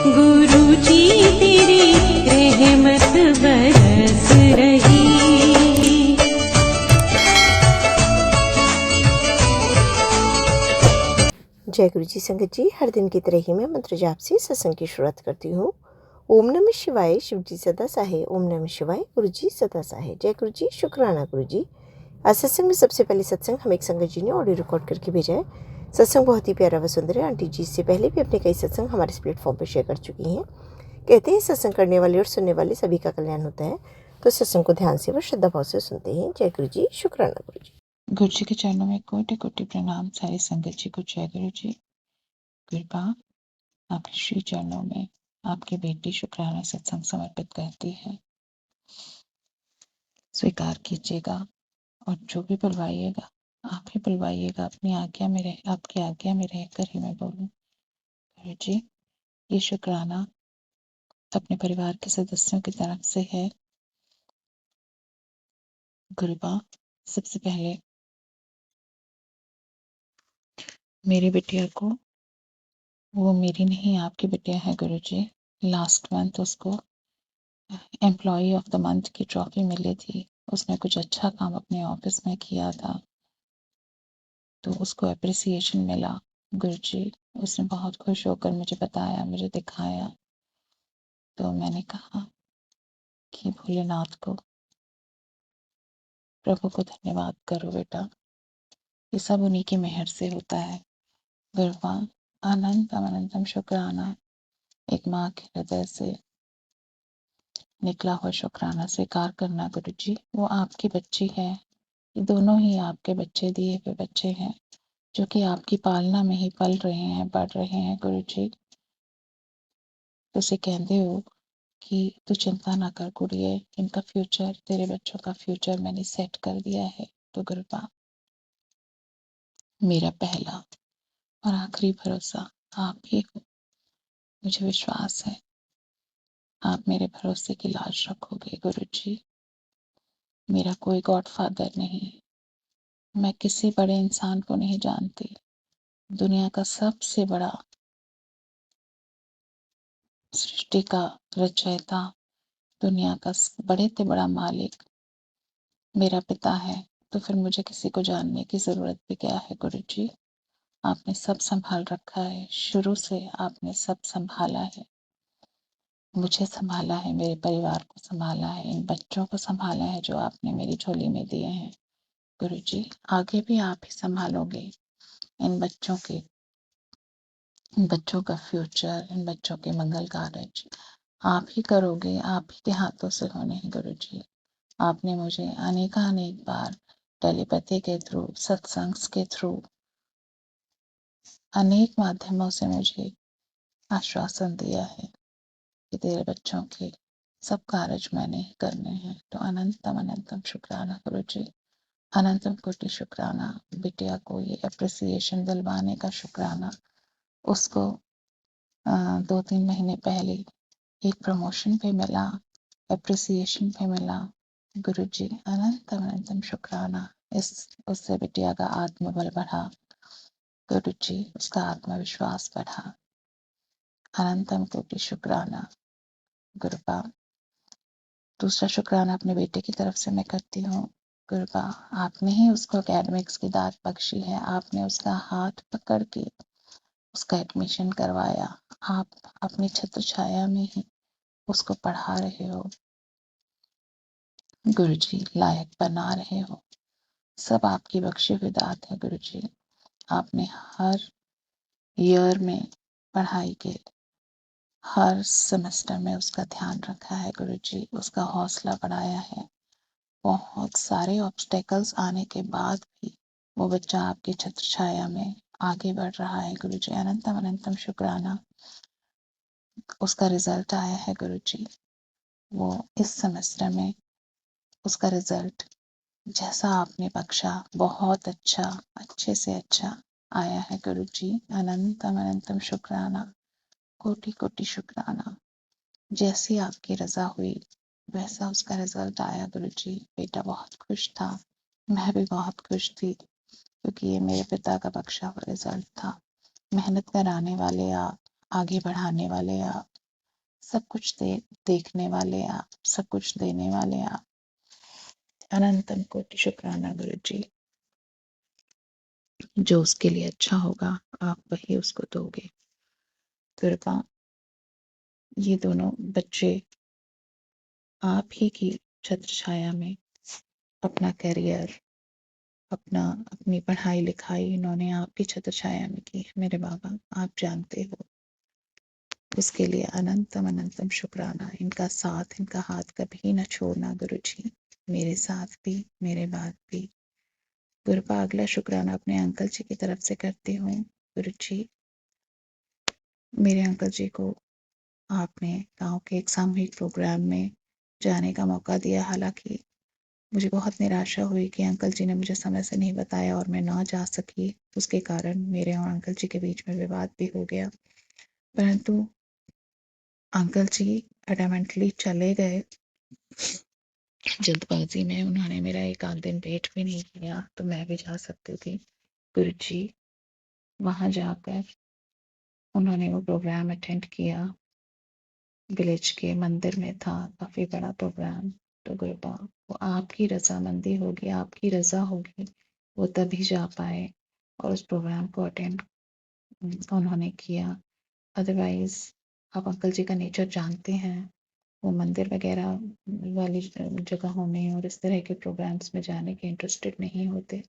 गुरु जी तेरी रहमत बरस रही। जय गुरु जी संगत जी, हर दिन की तरह ही मैं मंत्र जाप से सत्संग की शुरुआत करती हूँ। ओम नमः शिवाय, शिव जी सदा सहाय। ओम नमः शिवाय, गुरु जी सदा सहाय। जय गुरु जी, शुक्राना गुरु जी। आज सत्संग में सबसे पहले सत्संग हमें एक संगत जी ने ऑडियो रिकॉर्ड करके भेजा है। सत्संग बहुत ही प्यारा व सुंदर है। आंटी जी इससे पहले भी अपने कई सत्संग हमारे इस प्लेटफॉर्म पर शेयर कर चुकी हैं। कहते हैं सत्संग करने वाले और सुनने वाले सभी का कल्याण होता है। तो सत्संग को ध्यान से व श्रद्धा भाव से सुनते हैं। जय गुरु जी, शुक्राना गुरु जी। गुरु जी के चरणों में कोटि कोटि प्रणाम। सारी संगत जी को जय गुरु जी। कृपा आपके श्री चरणों में आपकी बेटी शुक्राना सत्संग समर्पित करती है, स्वीकार कीजिएगा और जो भी बुलवाइएगा आप ही बुलवाइएगा। अपनी आज्ञा में रह आपकी आज्ञा में रहकर ही मैं बोलूं। गुरु जी, ये शुक्राना अपने परिवार के सदस्यों की तरफ से है। गुरुबा, सबसे पहले मेरी बिटिया को, वो मेरी नहीं आपकी बिटिया है गुरु जी। लास्ट मंथ उसको एम्प्लॉय ऑफ द मंथ की ट्रॉफी मिली थी। उसने कुछ अच्छा काम अपने ऑफिस में किया था तो उसको अप्रिसिएशन मिला गुरु जी। उसने बहुत खुश होकर मुझे बताया, मुझे दिखाया। तो मैंने कहा कि भोलेनाथ को, प्रभु को धन्यवाद करो बेटा, ये सब उन्हीं की मेहर से होता है। गुरुवान अनंतम अनंतम शुक्राना, एक माँ के हृदय से निकला हुआ शुक्राना स्वीकार करना गुरु जी। वो आपकी बच्ची है, ये दोनों ही आपके बच्चे, दिए हुए बच्चे हैं जो कि आपकी पालना में ही पल रहे हैं, बढ़ रहे हैं गुरु जी। उसे कहते हो कि तू चिंता ना कर कुड़िए, इनका फ्यूचर, तेरे बच्चों का फ्यूचर मैंने सेट कर दिया है। तो गुरुबा, मेरा पहला और आखिरी भरोसा आप ही हो। मुझे विश्वास है आप मेरे भरोसे की लाज रखोगे गुरु जी। मेरा कोई गॉड फादर नहीं, मैं किसी बड़े इंसान को नहीं जानती। दुनिया का सबसे बड़ा सृष्टि का रचयिता, दुनिया का बड़े से बड़ा मालिक मेरा पिता है। तो फिर मुझे किसी को जानने की जरूरत भी क्या है गुरु जी। आपने सब संभाल रखा है, शुरू से आपने सब संभाला है। मुझे संभाला है, मेरे परिवार को संभाला है, इन बच्चों को संभाला है जो आपने मेरी झोली में दिए हैं गुरु जी। आगे भी आप ही संभालोगे इन बच्चों के, इन बच्चों का फ्यूचर, इन बच्चों के मंगल कार्य आप ही करोगे, आप ही के हाथों से होने हैं गुरु जी। आपने मुझे अनेकानेक बार टेलीपैथी के थ्रू, सत्संग के थ्रू, अनेक माध्यमों से मुझे आश्वासन दिया है कि तेरे बच्चों के सब कार्य मैंने ही करने हैं। तो अनंतम अनंतम शुक्राना गुरु जी, अनंतम कोटि शुक्राना। बिटिया को ये अप्रिसिएशन दिलवाने का शुक्राना। उसको 2-3 महीने पहले एक प्रमोशन पे मिला, अप्रिसिएशन पे मिला गुरु जी। अनंतम अनंतम शुक्राना। इस उससे बिटिया का आत्मबल बढ़ा गुरु जी, उसका आत्मविश्वास बढ़ा। अनंतम कोटि शुक्राना गुरुपा। दूसरा शुक्राना अपने बेटे की तरफ से मैं करती हूँ गुरुपा। आपने ही उसको एकेडमिक्स की दात बख्शी है, आपने उसका हाथ पकड़ के उसका एडमिशन करवाया। आप अपनी छत्र छाया में ही उसको पढ़ा रहे हो गुरु जी, लायक बना रहे हो। सब आपकी बख्शी हुई दात है गुरु जी। आपने हर ईयर में पढ़ाई के हर सेमेस्टर में उसका ध्यान रखा है गुरु जी, उसका हौसला बढ़ाया है। बहुत सारे ऑब्स्टेकल्स आने के बाद भी वो बच्चा आपकी छत्र छाया में आगे बढ़ रहा है गुरु जी। अनंतम अनंतम शुक्राना। उसका रिजल्ट आया है गुरु जी, वो इस सेमेस्टर में उसका रिजल्ट जैसा आपने बख्शा बहुत अच्छा, अच्छे से अच्छा आया है गुरु जी। अनंतम अनंतम शुक्राना, कोटि कोटि शुक्राना। जैसी आपकी रजा हुई वैसा उसका रिजल्ट आया गुरु जी। बेटा बहुत खुश था, मैं भी बहुत खुश थी, क्योंकि ये मेरे पिता का बख्शा हुआ रिजल्ट था। मेहनत कराने वाले आप, आगे बढ़ाने वाले आप, सब कुछ देखने वाले आप, सब कुछ देने वाले आप। अनंतम कोटि शुक्राना गुरु जी। जो उसके लिए अच्छा होगा आप वही उसको दोगे। कृपा, ये दोनों बच्चे आप ही की छत्र छाया में अपना करियर, अपनी पढ़ाई लिखाई इन्होंने आपकी छत्र छाया में की है मेरे बाबा, आप जानते हो। उसके लिए अनंतम अनंतम शुक्राना। इनका साथ, इनका हाथ कभी न छोड़ना गुरु जी, मेरे साथ भी मेरे बाद भी। गुरुपा, अगला शुक्राना अपने अंकल जी की तरफ से करती हूँ। गुरु जी, मेरे अंकल जी को आपने गांव के एक सामूहिक प्रोग्राम में जाने का मौका दिया। हालांकि मुझे बहुत निराशा हुई कि अंकल जी ने मुझे समय से नहीं बताया और मैं ना जा सकी। उसके कारण मेरे और अंकल जी के बीच में विवाद भी हो गया। परंतु अंकल जी एडमेंटली चले गए। जल्दबाजी में उन्होंने मेरा एक आध दिन वेट भी नहीं किया, तो मैं भी जा सकती थी। गुरु जी, वहां जाकर उन्होंने वो प्रोग्राम अटेंड किया। विलेज के मंदिर में था, काफी बड़ा प्रोग्राम। तो गुरुपा, वो आपकी रजामंदी होगी, आपकी रजा होगी, वो तभी जा पाए और उस प्रोग्राम को अटेंड उन्होंने किया। अदरवाइज आप अंकल जी का नेचर जानते हैं, वो मंदिर वगैरह वाली जगहों में और इस तरह के प्रोग्राम्स में जाने के इंटरेस्टेड नहीं होते,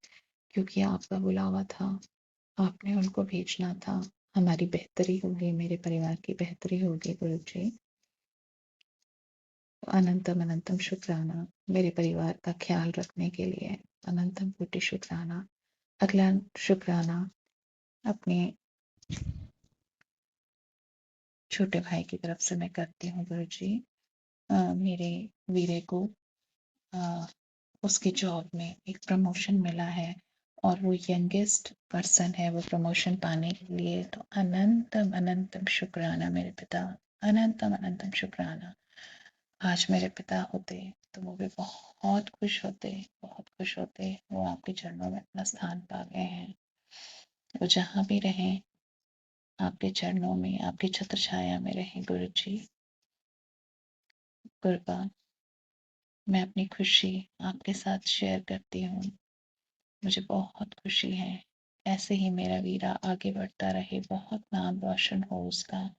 क्योंकि आपका बुलावा था, आपने उनको भेजना था। हमारी बेहतरी होगी, मेरे परिवार की बेहतरी होगी गुरु जी। अनंतम अनंतम शुक्राना मेरे परिवार का ख्याल रखने के लिए। अनंतम कोटि शुक्राना। अगला शुक्राना अपने छोटे भाई की तरफ से मैं करती हूँ गुरु जी। मेरे वीरे को उसकी जॉब में एक प्रमोशन मिला है और वो यंगेस्ट पर्सन है वो प्रमोशन पाने के लिए। तो अनंतम अनंतम शुक्राना मेरे पिता, अनंतम अनंतम शुक्राना। आज मेरे पिता होते तो वो भी बहुत खुश होते, बहुत खुश होते। वो आपके चरणों में अपना स्थान पा गए हैं। वो जहाँ भी रहें आपके चरणों में, आपकी छत्र छाया में रहें गुरु जी। कुर्बान, मैं अपनी खुशी आपके साथ शेयर करती हूँ। मुझे बहुत खुशी है। ऐसे ही मेरा वीरा आगे बढ़ता रहे, बहुत नाम रोशन हो उसका।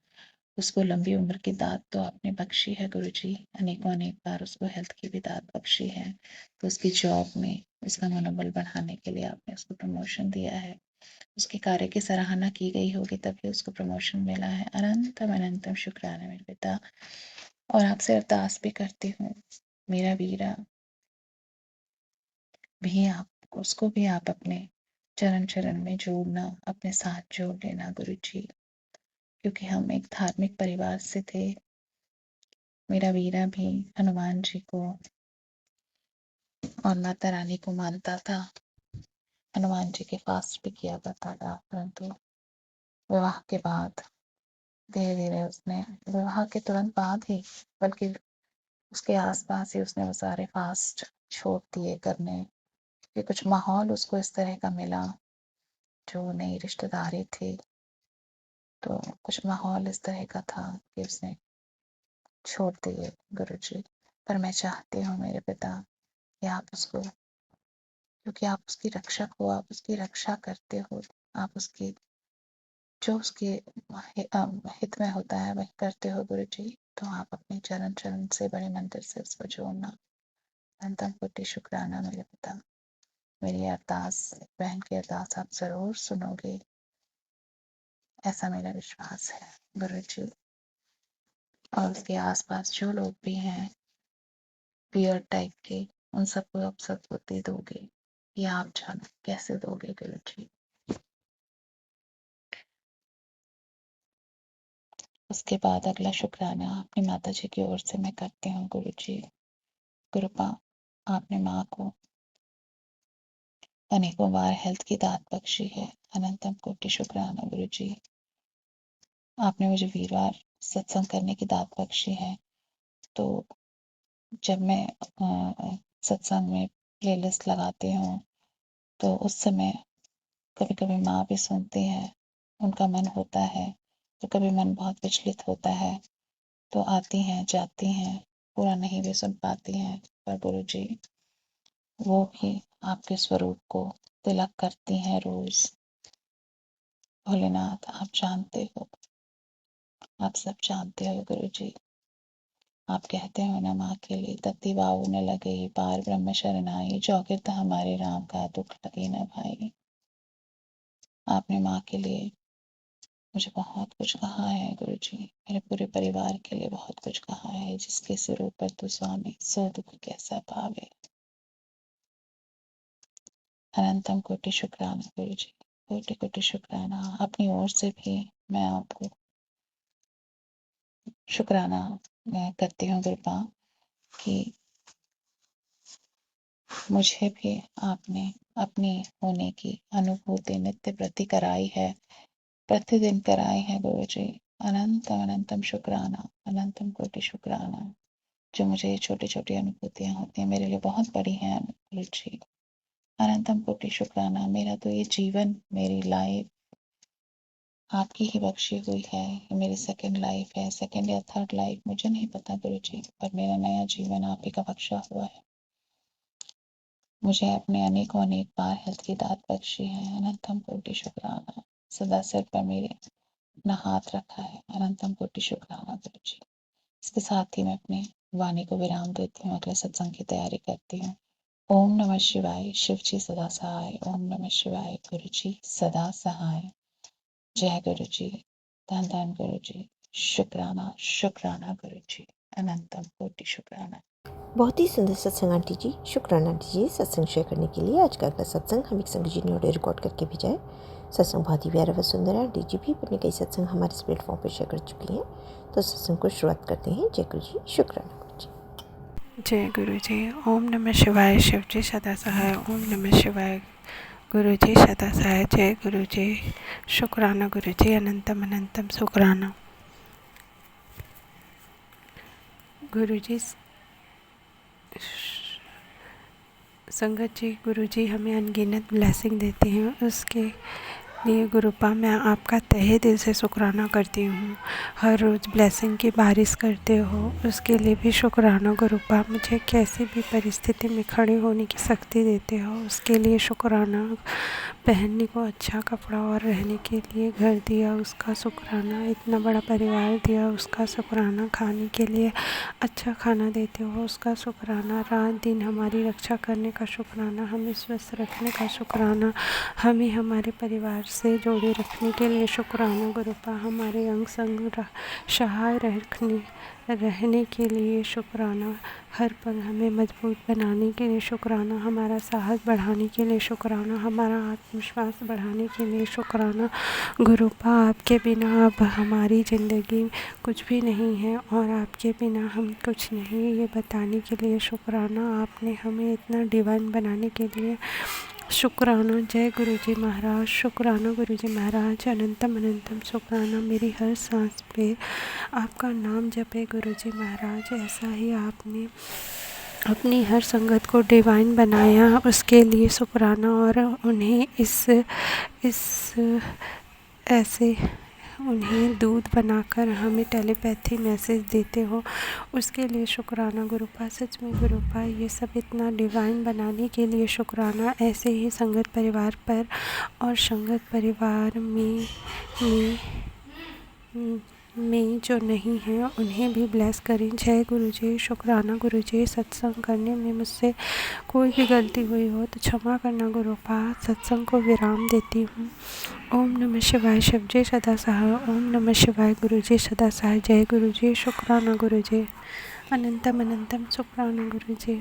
उसको लंबी उम्र की दात तो आपने बख्शी है गुरु जी, अनेकों अनेक बार उसको हेल्थ की भी दात बख्शी है। तो उसकी जॉब में उसका मनोबल बढ़ाने के लिए आपने उसको प्रमोशन दिया है। उसके कार्य की सराहना की गई होगी तभी उसको प्रमोशन मिला है। अनंतम अनंतम शुक्राना मेरे पिता। और आपसे अरदास भी करती हूँ, मेरा वीरा भी आप, उसको भी आप अपने चरण चरण में जोड़ना, अपने साथ जोड़ लेना गुरु जी, क्योंकि हम एक धार्मिक परिवार से थे। मेरा वीरा भी हनुमान जी को और माता रानी को मानता था, हनुमान जी के फास्ट भी किया करता था। परंतु विवाह के बाद धीरे धीरे उसने, विवाह के तुरंत बाद ही, बल्कि उसके आसपास ही उसने वो सारे फास्ट छोड़ दिए करने, कि कुछ माहौल उसको इस तरह का मिला, जो नई रिश्तेदारी थी, तो कुछ माहौल इस तरह का था कि उसने छोड़ दिए गुरु जी। पर मैं चाहती हूँ मेरे पिता कि आप उसको, क्योंकि आप उसकी रक्षक हो, आप उसकी रक्षा करते हो, आप उसकी, जो उसके हित में होता है वही करते हो गुरु जी। तो आप अपने चरण चरण से, बड़े मंदिर से उसको जोड़ना। अनंतम कोटि शुक्राना मेरे पिता। मेरी अरदास, बहन की अरदास आप जरूर सुनोगे, ऐसा मेरा विश्वास है गुरु जी। और उसके आसपास जो लोग भी हैं पियर टाइप के, उन सबको आप सद्बुद्धि दोगे, या आप जानो कैसे दोगे गुरु जी। उसके बाद अगला शुक्राना अपनी माता जी की ओर से मैं करती हूँ गुरु जी। कृपा, आपने माँ को अनेकों बार हेल्थ की दात बख्शी है। अनंतम कोटि शुक्राना गुरु जी। आपने मुझे वीरवार सत्संग करने की दात बख्शी है। तो जब मैं सत्संग में प्लेलिस्ट लगाती हूँ तो उस समय कभी कभी माँ भी सुनती है, उनका मन होता है, तो कभी मन बहुत विचलित होता है। तो आती हैं, जाती हैं, पूरा नहीं भी सुन पाती हैं, पर गुरु जी वो भी आपके स्वरूप को तिलक करती हैं रोज। भोलेनाथ आप जानते हो, आप सब जानते हो गुरु जी। आप कहते हो ना माँ के लिए तत्ती बाऊ न लगे पार ब्रह्म शरण आई, चौकित हमारे राम का दुख लगे न भाई। आपने माँ के लिए मुझे बहुत कुछ कहा है गुरु जी, मेरे पूरे परिवार के लिए बहुत कुछ कहा है, जिसके सिर ऊपर तो स्वामी सो दुख कैसा पावे। अनंतम कोटि शुक्राना गुरु जी, कोटि कोटि शुक्राना। अपनी ओर से भी मैं आपको शुक्राना मैं करती हूँ कृपा कि मुझे भी आपने अपने होने की अनुभूति नित्य प्रति कराई है, प्रतिदिन कराई है गुरु जी। अनंतम अनंतम शुक्राना, अनंतम कोटि शुक्राना। जो मुझे ये छोटी छोटी अनुभूतियां होती हैं मेरे लिए बहुत बड़ी हैं गुरु जी। अनंतम कोटि शुक्राना। मेरा तो ये जीवन, मेरी लाइफ आपकी ही बख्शी हुई है। ये मेरी सेकंड लाइफ है, सेकंड या थर्ड लाइफ मुझे नहीं पता गुरु जी, पर मेरा नया जीवन आप ही का बख्शा हुआ है। मुझे अपने अनेकों अनेक बार हेल्थ की दात बख्शी है। अनंतम कोटि शुक्राना। सदा सिर पर मेरे अपना हाथ रखा है। अनंतम कोटि शुक्राना गुरु जी। इसके साथ ही मैं अपनी वाणी को विराम देती हूँ, अगले सत्संग की तैयारी करती हूँ। ओम नमः शिवाय, शिव जी सदा सहाय। ओम नमः शिवाय, गुरु जी सदा सहाय। जय गुरु जी, धन धन गुरु जी। शुक्राना शुक्राना गुरु जी, अनंतम कोटि शुक्राना। बहुत ही सुंदर सत्संग आंटी जी, शुक्राना आंटी जी सत्संग शेयर करने के लिए। आज का अगला सत्संग हम एक संग जी ने ऑडियो रिकॉर्ड करके भेजा है। सत्संग बहुत ही प्यारा व सुंदर है। आंटी जी भी अपने कई सत्संग हमारे इस प्लेटफॉर्म पर शेयर कर चुकी हैं। तो सत्संग को शुरुआत करते हैं। जय गुरु जी, शुक्राना गुरु जी। जय गुरु जी। ओम नमः शिवाय, शिव जी सदा सहाय। ओम नमः शिवाय, गुरु जी सदा सहाय। जय गुरु जी, शुक्राना गुरु जी, अनंतम अनंतम शुक्राना गुरु जी। संगत जी, गुरु जी हमें अनगिनत ब्लेसिंग देते हैं, उसके लिए गुरुपा मैं आपका तहे दिल से शुक्राना करती हूँ। हर रोज़ ब्लेसिंग की बारिश करते हो, उसके लिए भी शुक्राना गुरुपा। मुझे कैसी भी परिस्थिति में खड़े होने की शक्ति देते हो, उसके लिए शुक्राना। पहनने को अच्छा कपड़ा और रहने के लिए घर दिया, उसका शुक्राना। इतना बड़ा परिवार दिया, उसका शुक्राना। खाने के लिए अच्छा खाना देते हो, उसका शुक्राना। रात दिन हमारी रक्षा करने का शुक्राना, हमें स्वस्थ रखने का शुक्राना, हमें हमारे परिवार से जोड़े रखने के लिए शुक्राना गुरुपा। हमारे अंग संग सहाय रहने के लिए शुक्राना। हर पल हमें मजबूत बनाने के लिए शुक्राना, हमारा साहस बढ़ाने के लिए शुक्राना, हमारा आत्मविश्वास बढ़ाने के लिए शुक्राना गुरुपा। आपके बिना अब हमारी ज़िंदगी कुछ भी नहीं है और आपके बिना हम कुछ नहीं, ये बताने के लिए शुक्राना। आपने हमें इतना डिवाइन बनाने के लिए शुक्राना। जय गुरु जी महाराज, शुक्राना गुरु जी महाराज, अनंतम अनंतम शुक्राना। मेरी हर सांस पे आपका नाम जपे गुरु जी महाराज। ऐसा ही आपने अपनी हर संगत को डिवाइन बनाया, उसके लिए शुक्राना। और उन्हें ऐसे उन्हें दूध बनाकर हमें टेलीपैथी मैसेज देते हो, उसके लिए शुक्राना गुरुपा। सच में गुरुपा, ये सब इतना डिवाइन बनाने के लिए शुक्राना। ऐसे ही संगत परिवार पर और संगत परिवार में जो नहीं हैं उन्हें भी ब्लेस करें। जय गुरु जी, शुक्राना गुरु जी। सत्संग करने में मुझसे कोई भी गलती हुई हो तो क्षमा करना गुरुपा। सत्संग को विराम देती हूँ। ओम नमः शिवाय, शिव जी सदा सहाय। ओम नमः शिवाय, गुरु जी सदा सहाय। जय गुरु जी, शुक्राना गुरु जी, अनंतम अनंतम शुक्राना गुरु जी।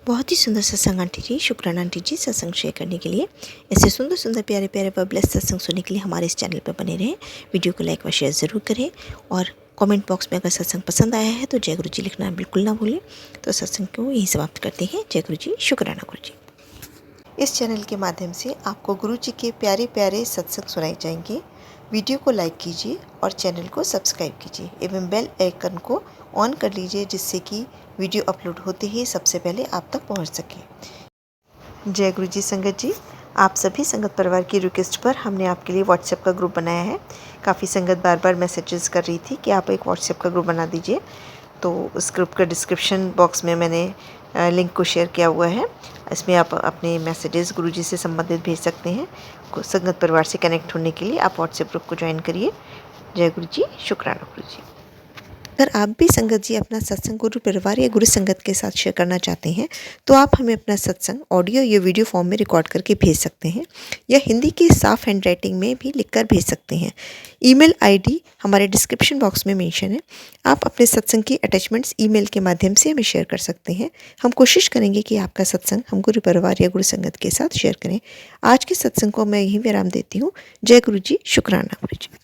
बहुत ही सुंदर सत्संग आंटी जी, शुक्राना आंटी जी सत्संग शेयर करने के लिए। ऐसे सुंदर सुंदर प्यारे प्यारे व ब्लेस सत्संग सुनने के लिए हमारे इस चैनल पर बने रहें। वीडियो को लाइक व शेयर ज़रूर करें और कमेंट बॉक्स में अगर सत्संग पसंद आया है तो जय गुरु जी लिखना बिल्कुल ना भूलें। तो सत्संग को यहीं समाप्त करते हैं। जय गुरु जी, शुक्राना गुरु जी। इस चैनल के माध्यम से आपको गुरु जी के प्यारे प्यारे सत्संग सुनाए जाएंगे। वीडियो को लाइक कीजिए और चैनल को सब्सक्राइब कीजिए एवं बेल आइकन को ऑन कर लीजिए, जिससे कि वीडियो अपलोड होते ही सबसे पहले आप तक पहुंच सके। जय गुरु जी संगत जी, आप सभी संगत परिवार की रिक्वेस्ट पर हमने आपके लिए व्हाट्सएप का ग्रुप बनाया है। काफ़ी संगत बार बार मैसेजेस कर रही थी कि आप एक व्हाट्सएप का ग्रुप बना दीजिए, तो उस ग्रुप का डिस्क्रिप्शन बॉक्स में मैंने लिंक को शेयर किया हुआ है। इसमें आप अपने मैसेजेस गुरुजी से संबंधित भेज सकते हैं। संगत परिवार से कनेक्ट होने के लिए आप व्हाट्सएप ग्रुप को ज्वाइन करिए। जय गुरु जी, शुक्राना गुरु जी। अगर आप भी संगत जी अपना सत्संग गुरु परिवार या गुरु संगत के साथ शेयर करना चाहते हैं तो आप हमें अपना सत्संग ऑडियो या वीडियो फॉर्म में रिकॉर्ड करके भेज सकते हैं या हिंदी की साफ हैंड राइटिंग में भी लिखकर भेज सकते हैं। ईमेल आईडी हमारे डिस्क्रिप्शन बॉक्स में मेंशन है। आप अपने सत्संग की अटैचमेंट्स ईमेल के माध्यम से हमें शेयर कर सकते हैं। हम कोशिश करेंगे कि आपका सत्संग हम गुरु परिवार या गुरु संगत के साथ शेयर करें। आज के सत्संग को मैं यहीं विराम देती हूँ। जय गुरु जी, शुक्राना गुरु जी।